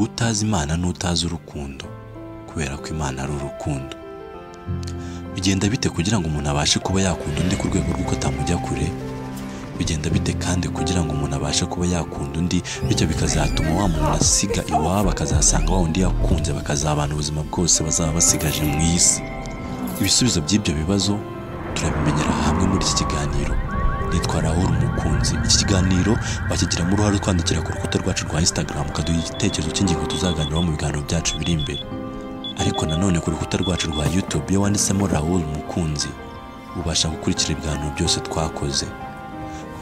utazi Imana n'utazi urukundo, kubera ko Imana ari urukundo. Bigenda bite kugira ngo umuntu abashe kuba yakunda undi ku rwego rw'uko atamujya kure? Bigenda bite kandi kugira ngo umuntu abashe kuba yakunda undi bityo bikazatuma wa muntu asiga iwabo akazasanga wa undi yakunze bakazabana ubuzima bwose bazaba basigaje mu isi? Ibisubizo by'ibyo bibazo turabimenyera hamwe muri iki kiganiro. Nitwa Raoul Mukunzi. Iki kiganiro wakigiramo uruhare twandikira ku rukuta rwacu rwa Instagram ukaduha igitekerezo cy'ingingo tuzaganiraho mu biganiro byacu biri imbere. Ariko nanone ku rukuta rwacu rwa YouTube iyo wanditsemo Raoul Mukunzi ubasha gukurikira ibiganiro byose twakoze.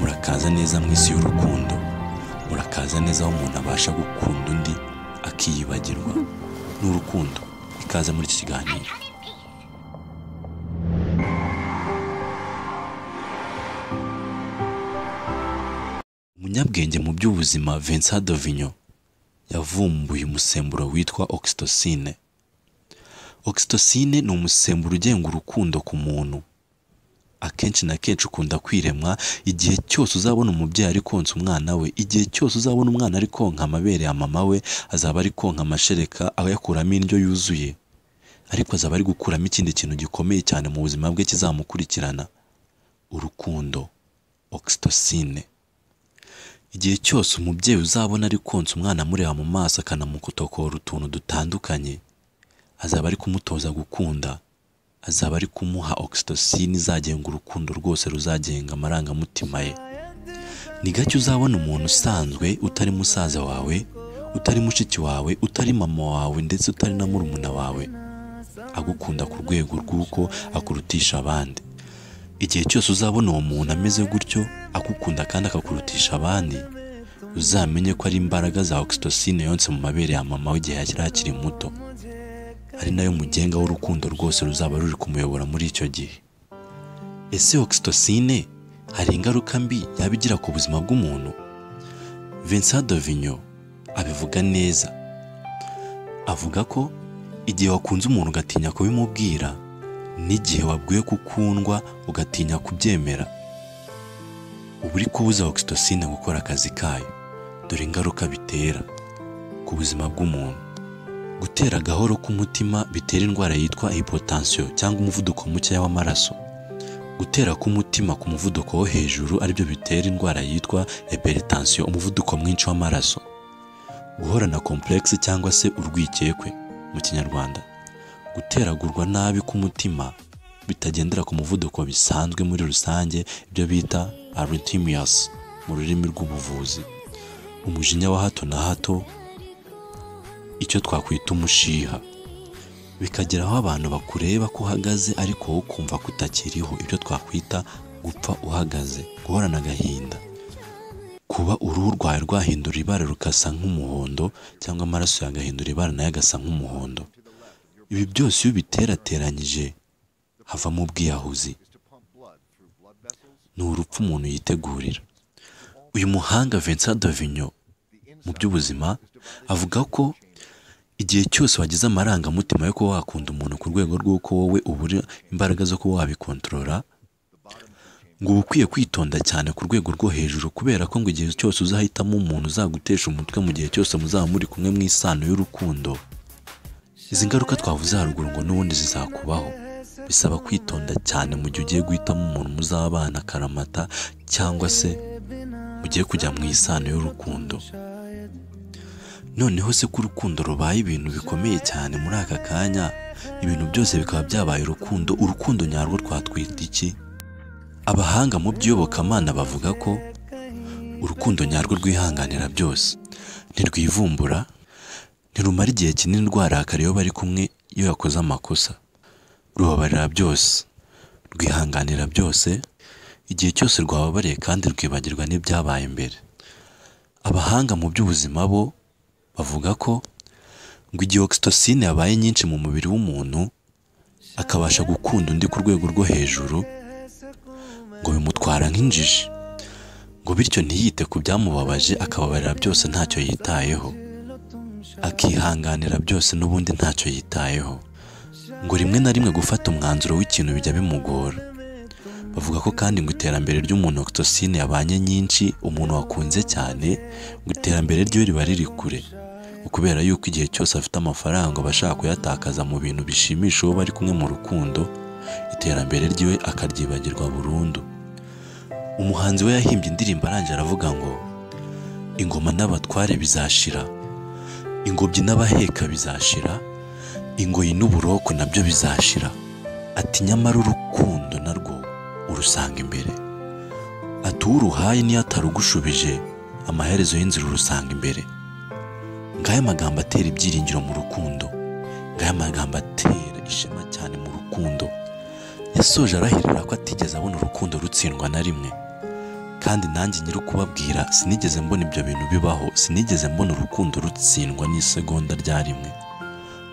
Murakaza neza mu isi y'urukundo, murakaza neza aho umuntu abasha gukunda undi akiyibagirwa n'urukundo. Ikaze muri iki kiganiro. Umunyabwenge mu by'ubuzima Vincent de Vigneault yavumbuye umusemburo witwa oxytocine. Oxytocine ni umusemburo ugenga urukundo ku muntu. Akenshi na kenshi ukunda kwiremwa igihe cyose uzabona umubyeyi ari konsa umwana we, igihe cyose uzabona umwana ari konka amabere ya mama we, azaba ari konka amashereka ayakuramo indyo yuzuye, ariko azaba ari gukuramo ikindi kintu gikomeye cyane mu buzima bwe kizamukurikirana: urukundo, oxytocine. Igihe cyose umubyeyi uzabona ari konsa umwana amureba mu maso akanamukotokora utuntu dutandukanye, azaba ari kumutoza gukunda, azaba ari kumuha oxytocine izagenga urukundo rwose, ruzagenga amarangamutima ye. Ni gake uzabona umuntu usanzwe utari musaza wawe, utari mushiki wawe, utari mama wawe ndetse utari na murumuna wawe agukunda ku rwego rw'uko akurutisha abandi. Igihe cyose uzabona uwo muntu ameze gutyo agukunda kandi akakurutisha abandi, uzamenye ko ari imbaraga za oxytocine yonse mu mabere ya mama we igihe yari akiri muto, ari nayo mugenga w'urukundo rwose ruzaba ruri kumuyobora muri icyo gihe. Ese oxytocine hari ingaruka mbi yaba igira ku buzima bw'umuntu? Vincent de Vigneault abivuga neza. Avuga ko igihe wakunze umuntu ugatinya kubimubwira, n'igihe wabwiwe gukundwa ugatinya kubyemera, uba uri kubuza oxytocine gukora akazi kayo. Dore ingaruka bitera ku buzima bw'umuntu. Gutera gahoro k'umutima bitera indwara yitwa hypotension cyangwa umuvuduko muke w'amaraso. Gutera k'umutima ku muvuduko wo hejuru aribyo bitera indwara yitwa hypertension, umuvuduko mwinshi w'amaraso. Guhorana complexe cyangwa se urwikekwe mu Kinyarwanda. Guteragurwa nabi k'umutima bitagendera ku muvuduko bisanzwe muri rusange, ibyo bita arrhythmias mu rurimi rw'ubuvuzi. Umujinya wa hato na hato, icyo twakwita umushiha. Bikageraho abantu bakureba ko uhagaze ariko wowe ukumva kutakiriho, ibyo twakwita gupfa uhagaze. Guhorana agahinda, kuba uruhu rwawe rwahindura ibara rukasa nk'umuhondo cyangwa amaraso yagahindura ibara nayo agasa nk'umuhondo. Ibi byose iyo biterateranyije havamo ubwiyahuzi. Ni urupfu umuntu yitegurira. Uyu muhanga Vincent de Vigneault mu by'ubuzima avuga ko igihe cyose wagize amarangamutima yo kuba wakunda umuntu ku rwego rw'uko wowe ubura imbaraga zo kuba wabikontorora, ngo uba ukwiye kwitonda cyane ku rwego rwo hejuru, kubera ko ngo igihe cyose uzahitamo umuntu uzagutesha umutwe mu gihe cyose muzaba muri kumwe mu isano y'urukundo, izi ngaruka twavuze haruguru ngo n'ubundi zizakubaho. Bisaba kwitonda cyane mu gihe ugiye guhitamo umuntu muzabana akaramata cyangwa se ugiye kujya mu isano y'urukundo. Noneho se ko urukundo rubaye ibintu bikomeye cyane muri aka kanya, ibintu byose bikaba byabaye urukundo, urukundo nyarwo twatwita iki? Abahanga mu by'iyobokamana bavuga ko urukundo nyarwo rwihanganira byose, ntirwivumbura, ntirumara igihe kinini rwarakara iyo bari kumwe iyo yakoze amakosa, rubabarira byose, rwihanganira byose, igihe cyose rwababariye kandi rwibagirwa n'ibyabaye mbere. Abahanga mu by'ubuzima bo bavuga ko ngo igihe oxytocine yabaye nyinshi mu mubiri w'umuntu akabasha gukunda undi ku rwego rwo hejuru, ngo bimutwara nk'injiji, ngo bityo ntiyite ku byamubabaje, akababarira byose ntacyo yitayeho, akihanganira byose n'ubundi ntacyo yitayeho. Ngo rimwe na rimwe gufata umwanzuro w'ikintu bijya bimugora. Bavuga ko kandi ngo iterambere ry'umuntu oxytocine yabanye nyinshi, umuntu wakunze cyane, ngo iterambere ryo riba riri kure, kubera yuko igihe cyose afite amafaranga bashaka kuyatakaza mu bintu bishimisha uwo bari kumwe mu rukundo, iterambere ryiwe akaryibagirwa burundu. Umuhanzi we yahimbye indirimbo arangira aravuga ngo ingoma n'abatware bizashira, ingobyi n'abaheka bizashira, ingoyi n'uburoko nabyo bizashira, ati nyamara urukundo narwo urusanga imbere, ati uruhaye niyo atarugushubije amaherezo y'inzira urusanga imbere. Ngaya magambo atera ibyiringiro mu rukundo, ngaya magambo atera ishema cyane mu rukundo. Yasoje arahirira ko atigeze abona urukundo rutsindwa na rimwe, kandi nanjye nyiri kubabwira sinigeze mbona ibyo bintu bibaho, sinigeze mbona urukundo rutsindwa n'isegonda rya rimwe.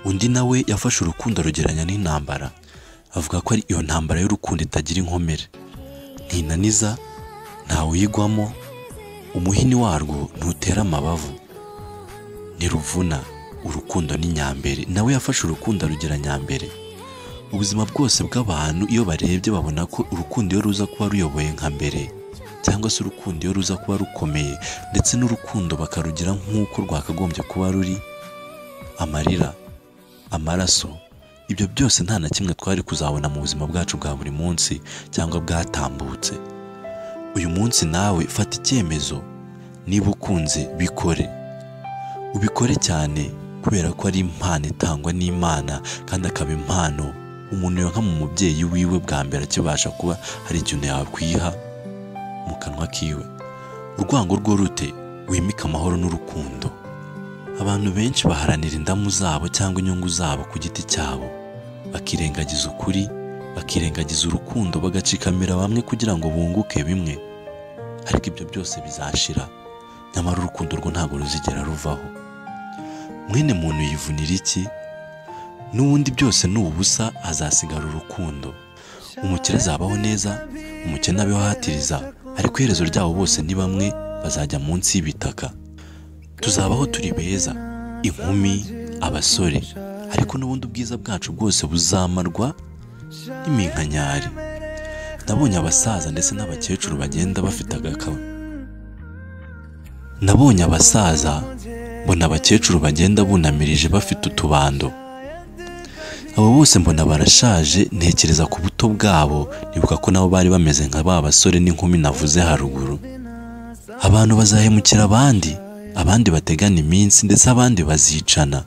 Undi nawe yafashe urukundo rugeranya n'intambara, avuga ko ari iyo ntambara y'urukundo itagira inkomere, ntinaniza, ntawuyigwamo, umuhini warwo ntutera amabavu, ntiruvuna, urukundo ni nyambere. Nawe yafashe urukundo rugira nyambere. Ubuzima bwose bw'abantu iyo barebye babona ko urukundo iyo ruza kuba ruyoboye nka mbere, cyangwa se urukundo iyo ruza kuba rukomeye, ndetse n'urukundo bakarugira nk'uko rwakagombye kuba ruri, amarira, amaraso, ibyo byose nta na kimwe twari kuzabona mu buzima bwacu bwa buri munsi cyangwa bwatambutse. Uyu munsi nawe fata icyemezo, niba ukunze bikore, ubikore cyane, kubera ko ari impano itangwa n'Imana, kandi akaba impano umuntu yonka mu mubyeyi wiwe bwa mbere akibasha kuba hari ikintu yakwiha mu kanwa kiwe. Urwango rwo rute wimika amahoro n'urukundo. Abantu benshi baharanira indamu zabo cyangwa inyungu zabo ku giti cyabo, bakirengagiza ukuri, bakirengagiza urukundo, bagacikamira bamwe kugira ngo bunguke bimwe. Ariko ibyo byose bizashira, nyamara urukundo rwo ntabwo ruzigera ruvaho. Mwene muntu yivunira iki? N'ubundi byose ni ubusa, hazasigara urukundo. Umukire azabaho neza, umukene abeho ahatiriza, ariko iherezo ryabo bose ni bamwe, bazajya munsi y'ibitaka. Tuzabaho turi beza, inkumi, abasore, ariko n'ubundi ubwiza bwacu bwose buzamarwa n'iminkanyari. Nabonye abasaza ndetse n'abakecuru bagenda bafite agakaba. Nabonye abasaza mbona abakecuru bagenda bunamirije bafite utubando. Abo bose mbona barashaje, ntekereza ku buto bwabo, nibuka ko nabo bari bameze nka ba basore n'inkumi navuze haruguru. Abantu bazahemukira abandi, abandi bategana iminsi, ndetse abandi bazicana,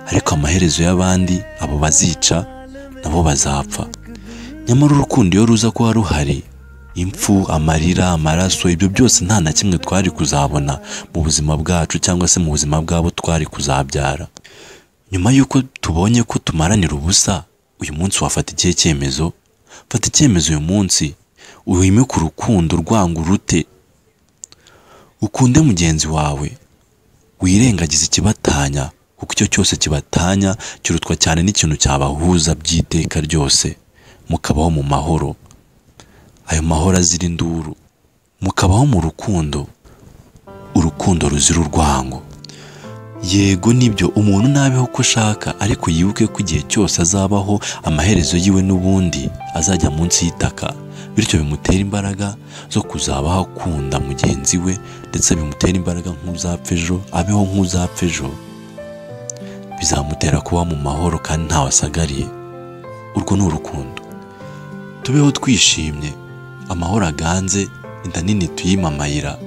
ariko amaherezo y'abandi abo bazica nabo bazapfa. Nyamara urukundo iyo ruza kuba ruhari, impfu, amarira, amaraso, ibyo byose nta na kimwe twari kuzabona mu buzima bwacu cyangwa se mu buzima bwabo twari kuzabyara. Nyuma y'uko tubonye ko tumaranira ubusa, uyu munsi wafata ikihe cyemezo? Fata icyemezo uyu munsi, wimike urukundo, urwango urute, ukunde mugenzi wawe, wirengagize ikibatanya, kuko icyo cyose kibatanya kirutwa cyane n'ikintu cyabahuza by'iteka ryose, mukabaho mu mahoro. Ayo mahoro azira induru, mukabaho mu rukundo, urukundo ruzira urwango. Yego nibyo, umuntu nabeho uko ashaka, ariko yibuke ko igihe cyose azabaho amaherezo yiwe n'ubundi azajya munsi y'itaka, bityo bimutera imbaraga zo kuzabaho akunda mugenzi we, ndetse bimutera imbaraga nk'uzapfa ejo abeho nk'uzapfa ejo. Bizamutera kuba mu mahoro kandi ntawasagariye. Urwo ni urukundo. Tubeho twishimye, amahoro aganze, inda nini tuyimamayira,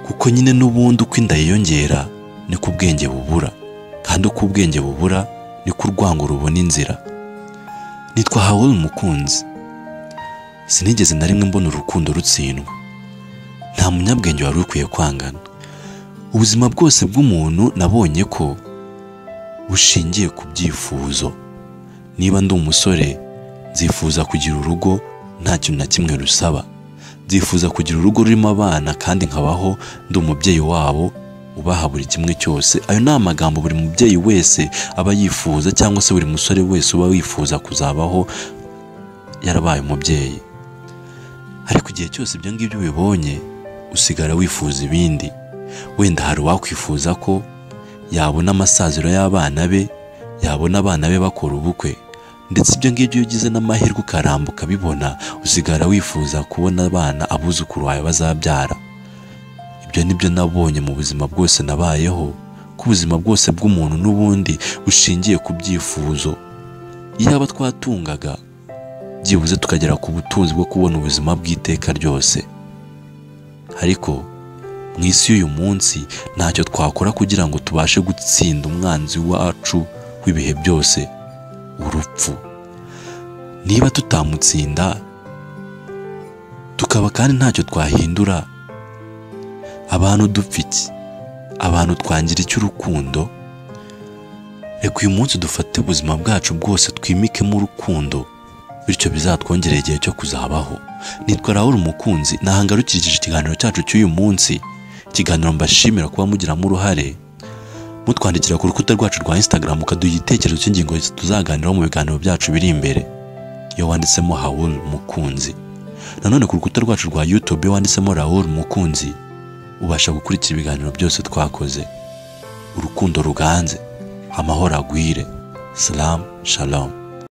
kuko nyine n'ubundi uko inda yiyongera niko ubwenge bubura, kandi uko ubwenge bubura niko urwango rubona inzira. Nitwa Hawul Mukunzi. Sinigeze na rimwe mbona urukundo rutsindwa. Nta munyabwenge wari ukwiye kwangana. Ubuzima bwose bw'umuntu nabonye ko bushingiye ku byifuzo. Niba ndi umusore, nzifuza kugira urugo nta kintu na kimwe rusaba. Nzifuza kugira urugo rurimo abana kandi nkabaho ndi umubyeyi wabo, ubaha buri kimwe cyose. Ayo ni amagambo buri mubyeyi wese aba yifuza, cyangwa se buri musore wese uba wifuza kuzabaho yarabaye umubyeyi. Ariko igihe cyose ibyo ngibyo ubibonye, usigara wifuza ibindi. Wenda hari uwakwifuza ko yabona amasaziro y'abana be, yabona abana be bakora ubukwe, ndetse ibyo ngibyo iyo ugize n'amahirwe ukarambuka bibona, usigara wifuza kubona abana, abuzukuru bawe bazabyara. Ibyo nibyo nabonye mu buzima bwose nabayeho, ko ubuzima bwose bw'umuntu n'ubundi bushingiye ku byifuzo. Iyaba twatungaga byibuze tukagera ku butunzi bwo kubona ubuzima bw'iteka ryose. Ariko mu isi y'uyu munsi ntacyo twakora kugira ngo tubashe gutsinda umwanzi wacu w'ibihe byose, urupfu. Niba tutamutsinda tukaba kandi ntacyo twahindura, abantu dupfa iki? Abantu twangira icy'urukundo? Reka uyu munsi dufate ubuzima bwacu bwose twimikemo urukundo, bityo bizatwongerera igihe cyo kuzabaho. Nitwa Raoul Mukunzi, nahangarukirije ikiganiro cyacu cy'uyu munsi. Ikiganiro mbashimira kuba mugiramo uruhare, mutwandikira ku rukuta rwacu rwa Instagram ukaduha igitekerezo cy'ingingo tuzaganiraho mu biganiro byacu biri imbere. Iyo wanditsemo Raoul Mukunzi. Nanone ku rukuta rwacu rwa YouTube iyo wanditsemo Raoul Mukunzi, ubasha gukurikira ibiganiro byose twakoze. Urukundo ruganze, amahoro agwire. Salam, shalom.